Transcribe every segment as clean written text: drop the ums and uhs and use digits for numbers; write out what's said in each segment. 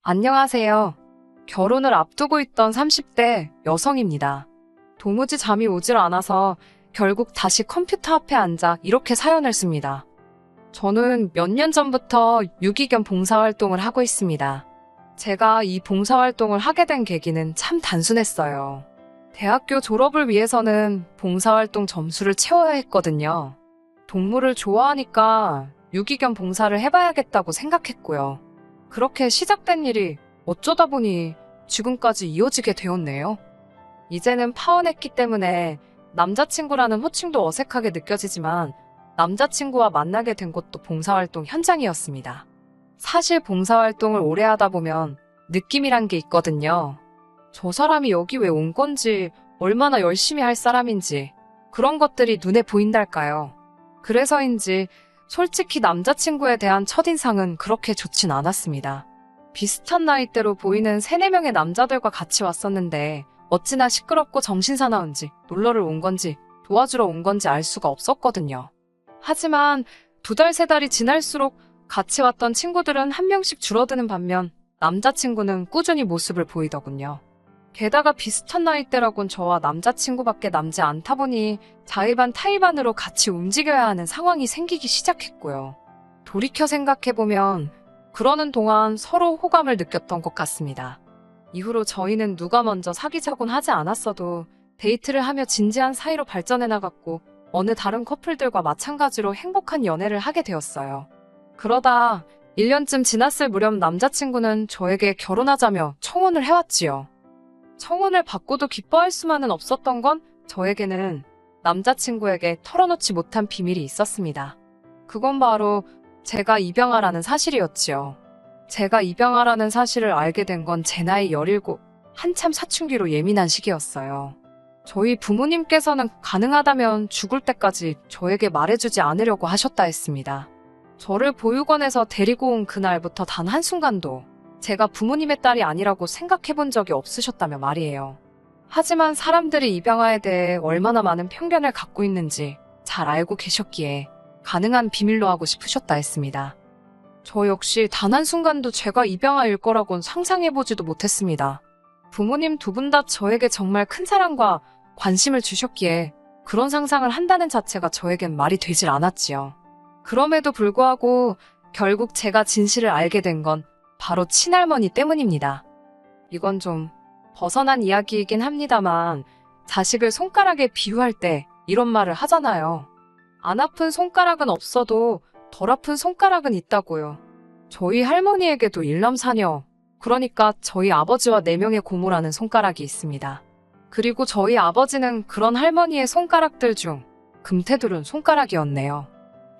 안녕하세요. 결혼을 앞두고 있던 30대 여성입니다. 도무지 잠이 오질 않아서 결국 다시 컴퓨터 앞에 앉아 이렇게 사연을 씁니다. 저는 몇 년 전부터 유기견 봉사활동을 하고 있습니다. 제가 이 봉사활동을 하게 된 계기는 참 단순했어요. 대학교 졸업을 위해서는 봉사활동 점수를 채워야 했거든요. 동물을 좋아하니까 유기견 봉사를 해봐야겠다고 생각했고요. 그렇게 시작된 일이 어쩌다 보니 지금까지 이어지게 되었네요. 이제는 파혼했기 때문에 남자친구라는 호칭도 어색하게 느껴지지만 남자친구와 만나게 된 곳도 봉사활동 현장이었습니다. 사실 봉사활동을 오래 하다 보면 느낌이란 게 있거든요. 저 사람이 여기 왜 온 건지, 얼마나 열심히 할 사람인지 그런 것들이 눈에 보인달까요. 그래서인지 솔직히 남자친구에 대한 첫인상은 그렇게 좋진 않았습니다. 비슷한 나이대로 보이는 3, 4명의 남자들과 같이 왔었는데 어찌나 시끄럽고 정신사나운지, 놀러를 온 건지 도와주러 온 건지 알 수가 없었거든요. 하지만 2달, 3달이 지날수록 같이 왔던 친구들은 한 명씩 줄어드는 반면 남자친구는 꾸준히 모습을 보이더군요. 게다가 비슷한 나이대라곤 저와 남자친구밖에 남지 않다 보니 자의반 타의반으로 같이 움직여야 하는 상황이 생기기 시작했고요. 돌이켜 생각해보면 그러는 동안 서로 호감을 느꼈던 것 같습니다. 이후로 저희는 누가 먼저 사귀자곤 하지 않았어도 데이트를 하며 진지한 사이로 발전해 나갔고 어느 다른 커플들과 마찬가지로 행복한 연애를 하게 되었어요. 그러다 1년쯤 지났을 무렵 남자친구는 저에게 결혼하자며 청혼을 해왔지요. 청혼을 받고도 기뻐할 수만은 없었던 건 저에게는 남자친구에게 털어놓지 못한 비밀이 있었습니다. 그건 바로 제가 입양아라는 사실이었지요. 제가 입양아라는 사실을 알게 된 건 제 나이 17, 한참 사춘기로 예민한 시기였어요. 저희 부모님께서는 가능하다면 죽을 때까지 저에게 말해주지 않으려고 하셨다 했습니다. 저를 보육원에서 데리고 온 그날부터 단 한순간도 제가 부모님의 딸이 아니라고 생각해 본 적이 없으셨다며 말이에요. 하지만 사람들이 입양아에 대해 얼마나 많은 편견을 갖고 있는지 잘 알고 계셨기에 가능한 비밀로 하고 싶으셨다 했습니다. 저 역시 단 한순간도 제가 입양아일 거라곤 상상해보지도 못했습니다. 부모님 2분 다 저에게 정말 큰 사랑과 관심을 주셨기에 그런 상상을 한다는 자체가 저에겐 말이 되질 않았지요. 그럼에도 불구하고 결국 제가 진실을 알게 된 건 바로 친할머니 때문입니다. 이건 좀 벗어난 이야기이긴 합니다만 자식을 손가락에 비유할 때 이런 말을 하잖아요. 안 아픈 손가락은 없어도 덜 아픈 손가락은 있다고요. 저희 할머니에게도 일남사녀, 그러니까 저희 아버지와 4명의 고모라는 손가락이 있습니다. 그리고 저희 아버지는 그런 할머니의 손가락들 중 금태두른 손가락이었네요.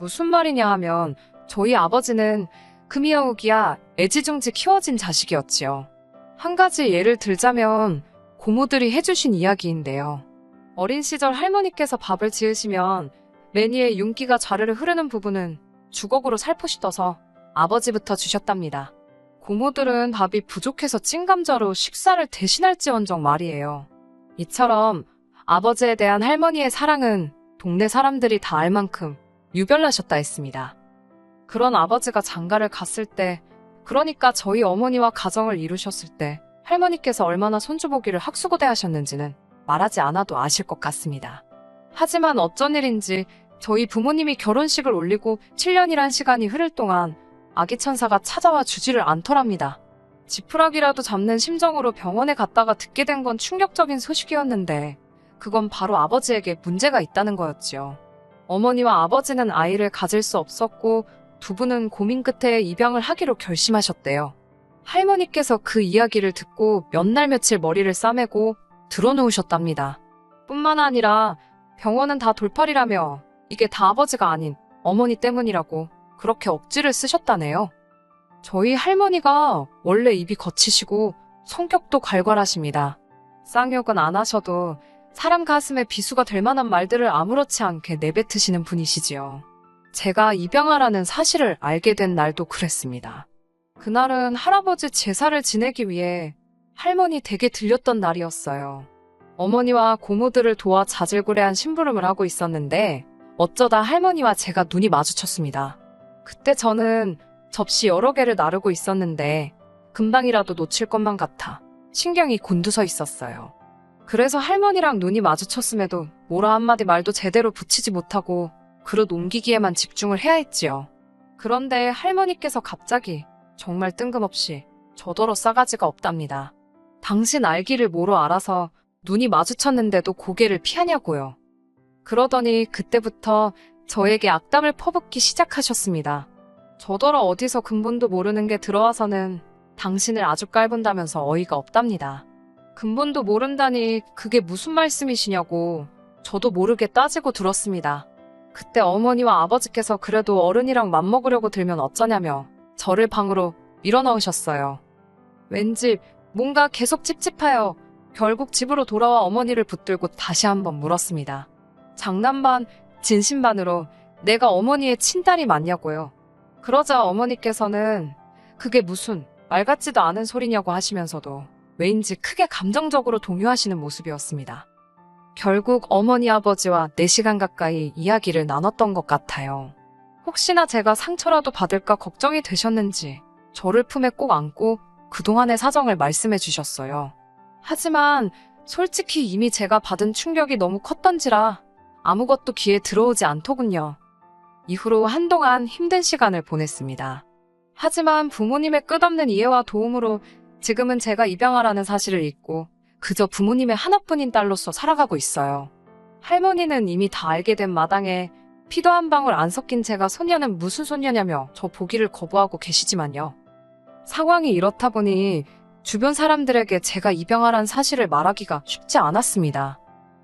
무슨 말이냐 하면 저희 아버지는 금이여우기야 애지중지 키워진 자식이었지요. 한 가지 예를 들자면 고모들이 해주신 이야기인데요. 어린 시절 할머니께서 밥을 지으시면 매니에 윤기가 좌르르 흐르는 부분은 주걱으로 살포시 떠서 아버지부터 주셨답니다. 고모들은 밥이 부족해서 찐감자로 식사를 대신할지언정 말이에요. 이처럼 아버지에 대한 할머니의 사랑은 동네 사람들이 다 알 만큼 유별나셨다 했습니다. 그런 아버지가 장가를 갔을 때, 그러니까 저희 어머니와 가정을 이루셨을 때 할머니께서 얼마나 손주보기를 학수고대하셨는지는 말하지 않아도 아실 것 같습니다. 하지만 어쩐 일인지 저희 부모님이 결혼식을 올리고 7년이란 시간이 흐를 동안 아기 천사가 찾아와 주지를 않더랍니다. 지푸라기라도 잡는 심정으로 병원에 갔다가 듣게 된 건 충격적인 소식이었는데 그건 바로 아버지에게 문제가 있다는 거였지요. 어머니와 아버지는 아이를 가질 수 없었고 2분은 고민 끝에 입양을 하기로 결심하셨대요. 할머니께서 그 이야기를 듣고 몇 날 며칠 머리를 싸매고 드러누우셨답니다. 뿐만 아니라 병원은 다 돌팔이라며 이게 다 아버지가 아닌 어머니 때문이라고 그렇게 억지를 쓰셨다네요. 저희 할머니가 원래 입이 거치시고 성격도 괄괄하십니다. 쌍욕은 안 하셔도 사람 가슴에 비수가 될 만한 말들을 아무렇지 않게 내뱉으시는 분이시지요. 제가 입양아라는 사실을 알게 된 날도 그랬습니다. 그날은 할아버지 제사를 지내기 위해 할머니 댁에 들렸던 날이었어요. 어머니와 고모들을 도와 자질구레한 심부름을 하고 있었는데 어쩌다 할머니와 제가 눈이 마주쳤습니다. 그때 저는 접시 여러 개를 나르고 있었는데 금방이라도 놓칠 것만 같아 신경이 곤두서 있었어요. 그래서 할머니랑 눈이 마주쳤음에도 뭐라 한마디 말도 제대로 붙이지 못하고 그릇 옮기기에만 집중을 해야 했지요. 그런데 할머니께서 갑자기 정말 뜬금없이 저더러 싸가지가 없답니다. 당신 알기를 뭐로 알아서 눈이 마주쳤는데도 고개를 피하냐고요. 그러더니 그때부터 저에게 악담을 퍼붓기 시작하셨습니다. 저더러 어디서 근본도 모르는 게 들어와서는 당신을 아주 깔본다면서 어이가 없답니다. 근본도 모른다니 그게 무슨 말씀이시냐고 저도 모르게 따지고 들었습니다. 그때 어머니와 아버지께서 그래도 어른이랑 맘먹으려고 들면 어쩌냐며 저를 방으로 밀어넣으셨어요. 왠지 뭔가 계속 찝찝하여 결국 집으로 돌아와 어머니를 붙들고 다시 한번 물었습니다. 장난 반 진심 반으로 내가 어머니의 친딸이 맞냐고요. 그러자 어머니께서는 그게 무슨 말 같지도 않은 소리냐고 하시면서도 왜인지 크게 감정적으로 동요하시는 모습이었습니다. 결국 어머니 아버지와 4시간 가까이 이야기를 나눴던 것 같아요. 혹시나 제가 상처라도 받을까 걱정이 되셨는지 저를 품에 꼭 안고 그동안의 사정을 말씀해 주셨어요. 하지만 솔직히 이미 제가 받은 충격이 너무 컸던지라 아무것도 귀에 들어오지 않더군요. 이후로 한동안 힘든 시간을 보냈습니다. 하지만 부모님의 끝없는 이해와 도움으로 지금은 제가 입양아라는 사실을 잊고 그저 부모님의 하나뿐인 딸로서 살아가고 있어요. 할머니는 이미 다 알게 된 마당에 피도 한 방울 안 섞인 제가 손녀는 무슨 손녀냐며 저 보기를 거부하고 계시지만요. 상황이 이렇다 보니 주변 사람들에게 제가 입양아란 사실을 말하기가 쉽지 않았습니다.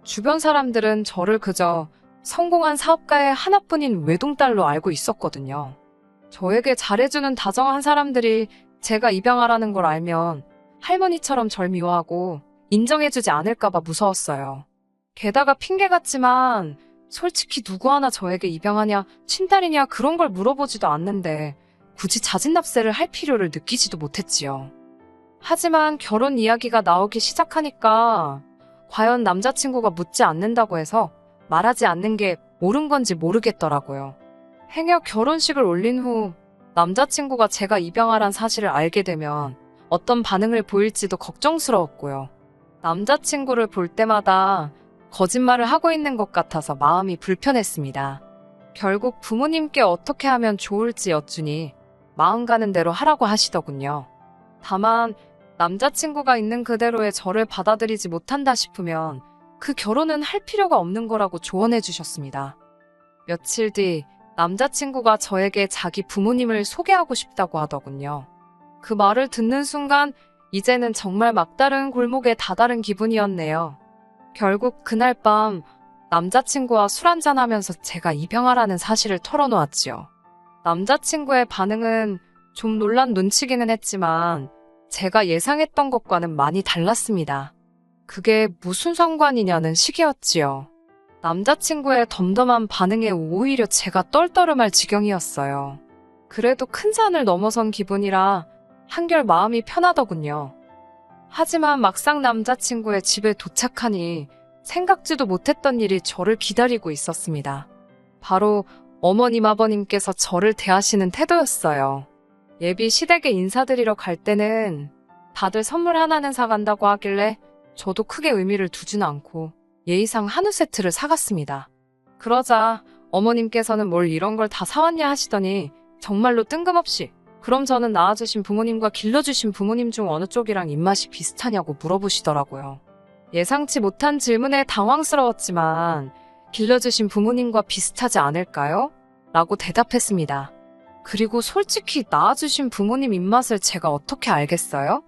주변 사람들은 저를 그저 성공한 사업가의 하나뿐인 외동딸로 알고 있었거든요. 저에게 잘해주는 다정한 사람들이 제가 입양아라는 걸 알면 할머니처럼 절 미워하고 인정해주지 않을까봐 무서웠어요. 게다가 핑계 같지만 솔직히 누구 하나 저에게 입양하냐, 친딸이냐 그런 걸 물어보지도 않는데 굳이 자진납세를 할 필요를 느끼지도 못했지요. 하지만 결혼 이야기가 나오기 시작하니까 과연 남자친구가 묻지 않는다고 해서 말하지 않는 게 옳은 건지 모르겠더라고요. 행여 결혼식을 올린 후 남자친구가 제가 입양아란 사실을 알게 되면 어떤 반응을 보일지도 걱정스러웠고요. 남자친구를 볼 때마다 거짓말을 하고 있는 것 같아서 마음이 불편했습니다. 결국 부모님께 어떻게 하면 좋을지 여쭈니 마음 가는 대로 하라고 하시더군요. 다만 남자친구가 있는 그대로의 저를 받아들이지 못한다 싶으면 그 결혼은 할 필요가 없는 거라고 조언해 주셨습니다. 며칠 뒤 남자친구가 저에게 자기 부모님을 소개하고 싶다고 하더군요. 그 말을 듣는 순간 이제는 정말 막다른 골목에 다다른 기분이었네요. 결국 그날 밤 남자친구와 술 한잔하면서 제가 입양아라는 사실을 털어놓았지요. 남자친구의 반응은 좀 놀란 눈치기는 했지만 제가 예상했던 것과는 많이 달랐습니다. 그게 무슨 상관이냐는 식이었지요. 남자친구의 덤덤한 반응에 오히려 제가 떨떠름할 지경이었어요. 그래도 큰 산을 넘어선 기분이라 한결 마음이 편하더군요. 하지만 막상 남자친구의 집에 도착하니 생각지도 못했던 일이 저를 기다리고 있었습니다. 바로 어머님 아버님께서 저를 대하시는 태도였어요. 예비 시댁에 인사드리러 갈 때는 다들 선물 하나는 사간다고 하길래 저도 크게 의미를 두지는 않고 예의상 한우 세트를 사갔습니다. 그러자 어머님께서는 뭘 이런 걸 다 사왔냐 하시더니 정말로 뜬금없이 그럼 저는 낳아주신 부모님과 길러주신 부모님 중 어느 쪽이랑 입맛이 비슷하냐고 물어보시더라고요. 예상치 못한 질문에 당황스러웠지만 길러주신 부모님과 비슷하지 않을까요? 라고 대답했습니다. 그리고 솔직히 낳아주신 부모님 입맛을 제가 어떻게 알겠어요?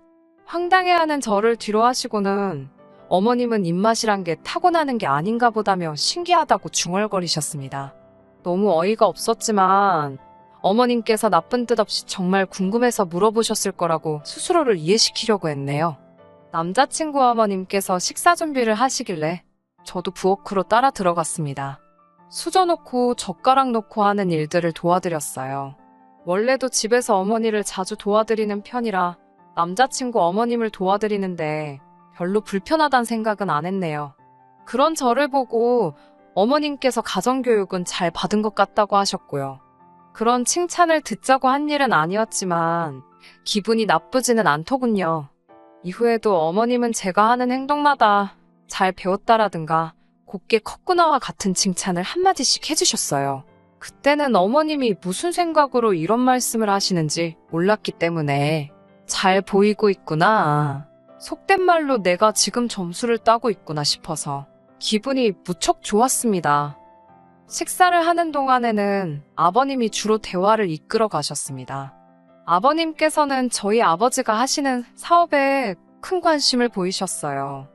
황당해하는 저를 뒤로 하시고는 어머님은 입맛이란 게 타고나는 게 아닌가 보다며 신기하다고 중얼거리셨습니다. 너무 어이가 없었지만 어머님께서 나쁜 뜻 없이 정말 궁금해서 물어보셨을 거라고 스스로를 이해시키려고 했네요. 남자친구 어머님께서 식사 준비를 하시길래 저도 부엌으로 따라 들어갔습니다. 수저 놓고 젓가락 놓고 하는 일들을 도와드렸어요. 원래도 집에서 어머니를 자주 도와드리는 편이라 남자친구 어머님을 도와드리는데 별로 불편하단 생각은 안 했네요. 그런 저를 보고 어머님께서 가정교육은 잘 받은 것 같다고 하셨고요. 그런 칭찬을 듣자고 한 일은 아니었지만 기분이 나쁘지는 않더군요. 이후에도 어머님은 제가 하는 행동마다 잘 배웠다라든가 곱게 컸구나와 같은 칭찬을 한마디씩 해주셨어요. 그때는 어머님이 무슨 생각으로 이런 말씀을 하시는지 몰랐기 때문에 잘 보이고 있구나. 속된 말로 내가 지금 점수를 따고 있구나 싶어서 기분이 무척 좋았습니다. 식사를 하는 동안에는 아버님이 주로 대화를 이끌어 가셨습니다. 아버님께서는 저희 아버지가 하시는 사업에 큰 관심을 보이셨어요.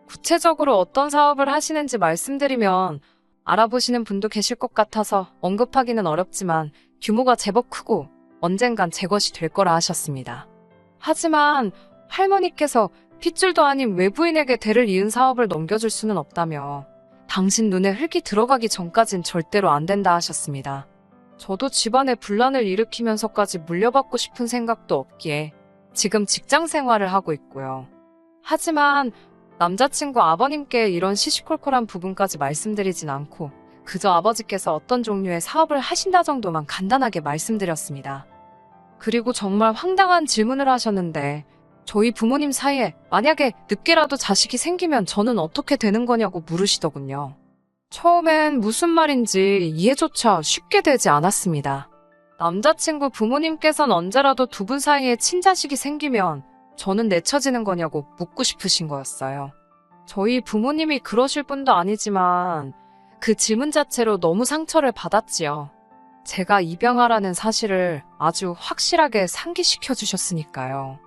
구체적으로 어떤 사업을 하시는지 말씀드리면 알아보시는 분도 계실 것 같아서 언급하기는 어렵지만 규모가 제법 크고 언젠간 제 것이 될 거라 하셨습니다. 하지만 할머니께서 핏줄도 아닌 외부인에게 대를 이은 사업을 넘겨줄 수는 없다며 당신 눈에 흙이 들어가기 전까진 절대로 안 된다 하셨습니다. 저도 집안에 분란을 일으키면서까지 물려받고 싶은 생각도 없기에 지금 직장 생활을 하고 있고요. 하지만 남자친구 아버님께 이런 시시콜콜한 부분까지 말씀드리진 않고 그저 아버지께서 어떤 종류의 사업을 하신다 정도만 간단하게 말씀드렸습니다. 그리고 정말 황당한 질문을 하셨는데 저희 부모님 사이에 만약에 늦게라도 자식이 생기면 저는 어떻게 되는 거냐고 물으시더군요. 처음엔 무슨 말인지 이해조차 쉽게 되지 않았습니다. 남자친구 부모님께선 언제라도 두 분 사이에 친자식이 생기면 저는 내쳐지는 거냐고 묻고 싶으신 거였어요. 저희 부모님이 그러실 분도 아니지만 그 질문 자체로 너무 상처를 받았지요. 제가 입양하라는 사실을 아주 확실하게 상기시켜 주셨으니까요.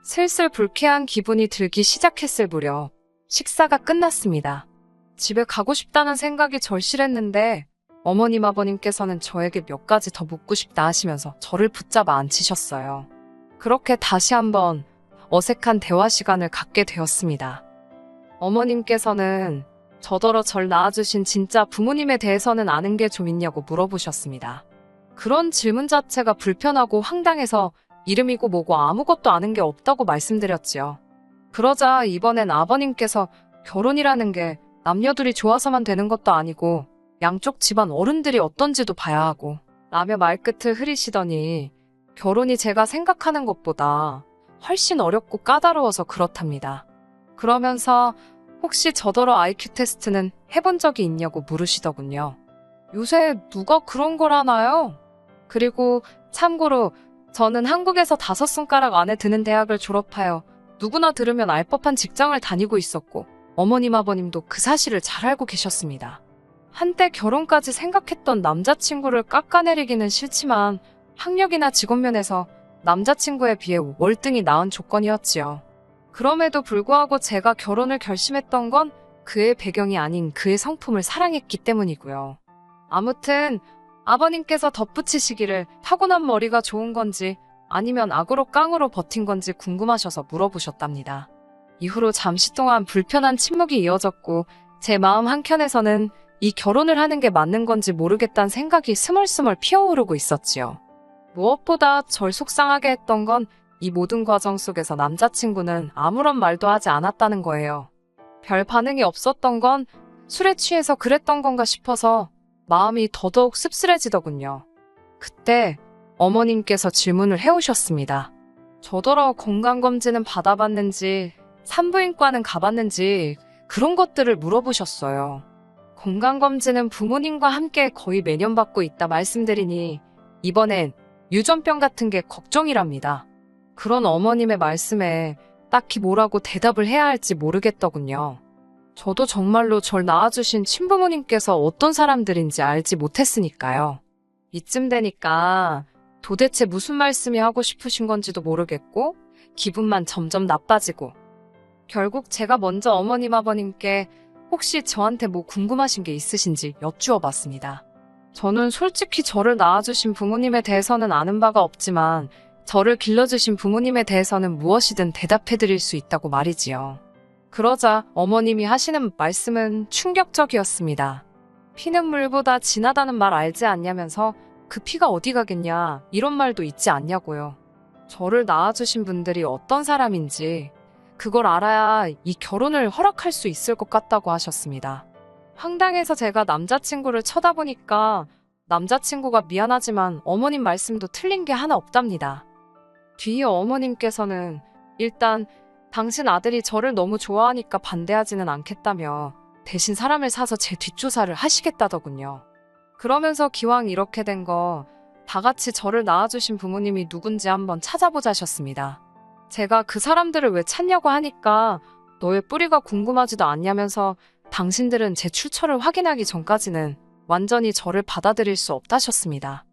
슬슬 불쾌한 기분이 들기 시작했을 무렵 식사가 끝났습니다. 집에 가고 싶다는 생각이 절실했는데 어머님 아버님께서는 저에게 몇 가지 더 묻고 싶다 하시면서 저를 붙잡아 앉히셨어요. 그렇게 다시 한번 어색한 대화 시간을 갖게 되었습니다. 어머님께서는 저더러 절 낳아주신 진짜 부모님에 대해서는 아는 게 좀 있냐고 물어보셨습니다. 그런 질문 자체가 불편하고 황당해서 이름이고 뭐고 아무것도 아는 게 없다고 말씀드렸지요. 그러자 이번엔 아버님께서 결혼이라는 게 남녀둘이 좋아서만 되는 것도 아니고 양쪽 집안 어른들이 어떤지도 봐야 하고 라며 말끝을 흐리시더니 결혼이 제가 생각하는 것보다 훨씬 어렵고 까다로워서 그렇답니다. 그러면서 혹시 저더러 IQ 테스트는 해본 적이 있냐고 물으시더군요. 요새 누가 그런 걸 하나요? 그리고 참고로 저는 한국에서 5손가락 안에 드는 대학을 졸업하여 누구나 들으면 알 법한 직장을 다니고 있었고 어머님 아버님도 그 사실을 잘 알고 계셨습니다. 한때 결혼까지 생각했던 남자친구를 깎아내리기는 싫지만 학력이나 직업면에서 남자친구에 비해 월등히 나은 조건이었지요. 그럼에도 불구하고 제가 결혼을 결심했던 건 그의 배경이 아닌 그의 성품을 사랑했기 때문이고요. 아무튼 아버님께서 덧붙이시기를 타고난 머리가 좋은 건지 아니면 악으로 깡으로 버틴 건지 궁금하셔서 물어보셨답니다. 이후로 잠시 동안 불편한 침묵이 이어졌고 제 마음 한켠에서는 이 결혼을 하는 게 맞는 건지 모르겠다는 생각이 스멀스멀 피어오르고 있었지요. 무엇보다 절 속상하게 했던 건 이 모든 과정 속에서 남자친구는 아무런 말도 하지 않았다는 거예요. 별 반응이 없었던 건 술에 취해서 그랬던 건가 싶어서 마음이 더더욱 씁쓸해지더군요. 그때 어머님께서 질문을 해오셨습니다. 저더러 건강검진은 받아봤는지 산부인과는 가봤는지 그런 것들을 물어보셨어요. 건강검진은 부모님과 함께 거의 매년 받고 있다 말씀드리니 이번엔 유전병 같은 게 걱정이랍니다. 그런 어머님의 말씀에 딱히 뭐라고 대답을 해야 할지 모르겠더군요. 저도 정말로 절 낳아주신 친부모님께서 어떤 사람들인지 알지 못했으니까요. 이쯤 되니까 도대체 무슨 말씀이 하고 싶으신 건지도 모르겠고 기분만 점점 나빠지고 결국 제가 먼저 어머님 아버님께 혹시 저한테 뭐 궁금하신 게 있으신지 여쭈어 봤습니다. 저는 솔직히 저를 낳아주신 부모님에 대해서는 아는 바가 없지만 저를 길러주신 부모님에 대해서는 무엇이든 대답해드릴 수 있다고 말이지요. 그러자 어머님이 하시는 말씀은 충격적이었습니다. 피는 물보다 진하다는 말 알지 않냐면서 그 피가 어디 가겠냐 이런 말도 있지 않냐고요. 저를 낳아주신 분들이 어떤 사람인지 그걸 알아야 이 결혼을 허락할 수 있을 것 같다고 하셨습니다. 황당해서 제가 남자친구를 쳐다보니까 남자친구가 미안하지만 어머님 말씀도 틀린 게 하나 없답니다. 뒤이어 어머님께서는 일단 당신 아들이 저를 너무 좋아하니까 반대하지는 않겠다며 대신 사람을 사서 제 뒷조사를 하시겠다더군요. 그러면서 기왕 이렇게 된 거 다 같이 저를 낳아주신 부모님이 누군지 한번 찾아보자셨습니다. 제가 그 사람들을 왜 찾냐고 하니까 너의 뿌리가 궁금하지도 않냐면서 당신들은 제 출처를 확인하기 전까지는 완전히 저를 받아들일 수 없다셨습니다.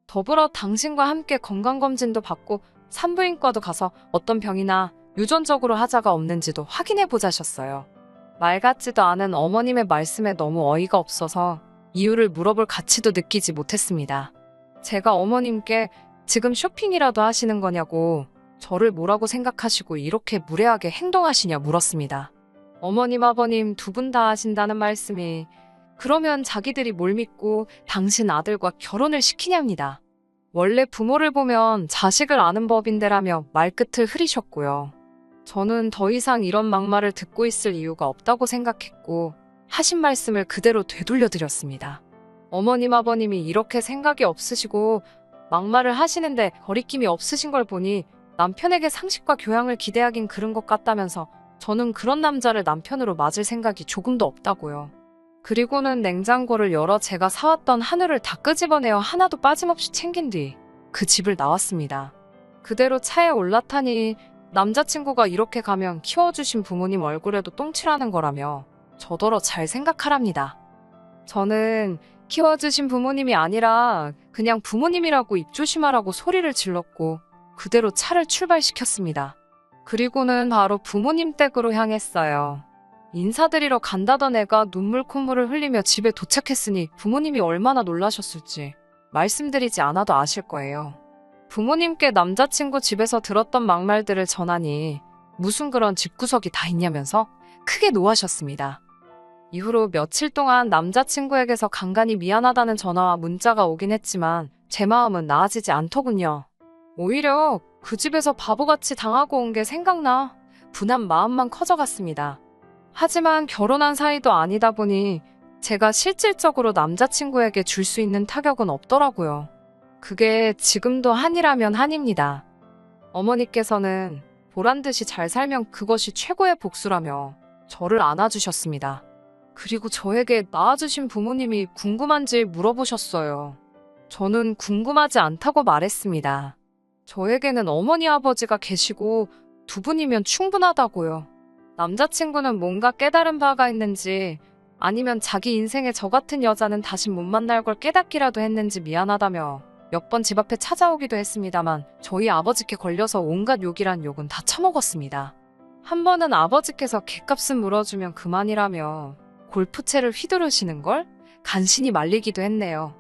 더불어 당신과 함께 건강검진도 받고 산부인과도 가서 어떤 병이나 유전적으로 하자가 없는지도 확인해 보자셨어요. 말 같지도 않은 어머님의 말씀에 너무 어이가 없어서 이유를 물어볼 가치도 느끼지 못했습니다. 제가 어머님께 지금 쇼핑이라도 하시는 거냐고 저를 뭐라고 생각하시고 이렇게 무례하게 행동하시냐 물었습니다. 어머님 아버님 두 분 다 하신다는 말씀이 그러면 자기들이 뭘 믿고 당신 아들과 결혼을 시키냐입니다. 원래 부모를 보면 자식을 아는 법인데라며 말끝을 흐리셨고요. 저는 더 이상 이런 막말을 듣고 있을 이유가 없다고 생각했고 하신 말씀을 그대로 되돌려드렸습니다. 어머님 아버님이 이렇게 생각이 없으시고 막말을 하시는데 거리낌이 없으신 걸 보니 남편에게 상식과 교양을 기대하긴 그른 것 같다면서 저는 그런 남자를 남편으로 맞을 생각이 조금도 없다고요. 그리고는 냉장고를 열어 제가 사왔던 한우를 다 끄집어내어 하나도 빠짐없이 챙긴 뒤 그 집을 나왔습니다. 그대로 차에 올라타니 남자친구가 이렇게 가면 키워주신 부모님 얼굴에도 똥칠하는 거라며 저더러 잘 생각하랍니다. 저는 키워주신 부모님이 아니라 그냥 부모님이라고 입 조심하라고 소리를 질렀고 그대로 차를 출발시켰습니다. 그리고는 바로 부모님 댁으로 향했어요. 인사드리러 간다던 애가 눈물 콧물을 흘리며 집에 도착했으니 부모님이 얼마나 놀라셨을지 말씀드리지 않아도 아실 거예요. 부모님께 남자친구 집에서 들었던 막말들을 전하니 무슨 그런 집구석이 다 있냐면서 크게 노하셨습니다. 이후로 며칠 동안 남자친구에게서 간간히 미안하다는 전화와 문자가 오긴 했지만 제 마음은 나아지지 않더군요. 오히려 그 집에서 바보같이 당하고 온 게 생각나 분한 마음만 커져갔습니다. 하지만 결혼한 사이도 아니다 보니 제가 실질적으로 남자친구에게 줄 수 있는 타격은 없더라고요. 그게 지금도 한이라면 한입니다. 어머니께서는 보란듯이 잘 살면 그것이 최고의 복수라며 저를 안아주셨습니다. 그리고 저에게 낳아주신 부모님이 궁금한지 물어보셨어요. 저는 궁금하지 않다고 말했습니다. 저에게는 어머니 아버지가 계시고 두 분이면 충분하다고요. 남자친구는 뭔가 깨달은 바가 있는지 아니면 자기 인생에 저 같은 여자는 다시 못 만날 걸 깨닫기라도 했는지 미안하다며 몇 번 집 앞에 찾아오기도 했습니다만 저희 아버지께 걸려서 온갖 욕이란 욕은 다 처먹었습니다. 한 번은 아버지께서 갯값은 물어주면 그만이라며 골프채를 휘두르시는 걸 간신히 말리기도 했네요.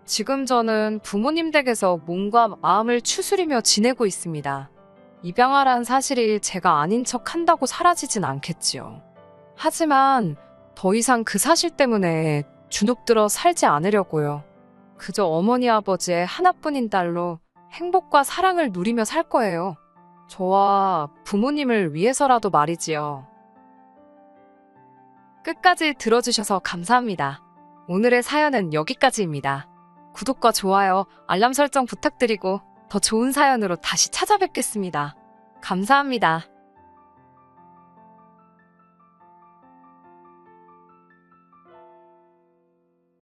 지금 저는 부모님 댁에서 몸과 마음을 추스리며 지내고 있습니다. 입양아란 사실이 제가 아닌 척 한다고 사라지진 않겠지요. 하지만 더 이상 그 사실 때문에 주눅들어 살지 않으려고요. 그저 어머니 아버지의 하나뿐인 딸로 행복과 사랑을 누리며 살 거예요. 저와 부모님을 위해서라도 말이지요. 끝까지 들어주셔서 감사합니다. 오늘의 사연은 여기까지입니다. 구독과 좋아요, 알람 설정 부탁드리고 더 좋은 사연으로 다시 찾아뵙겠습니다. 감사합니다.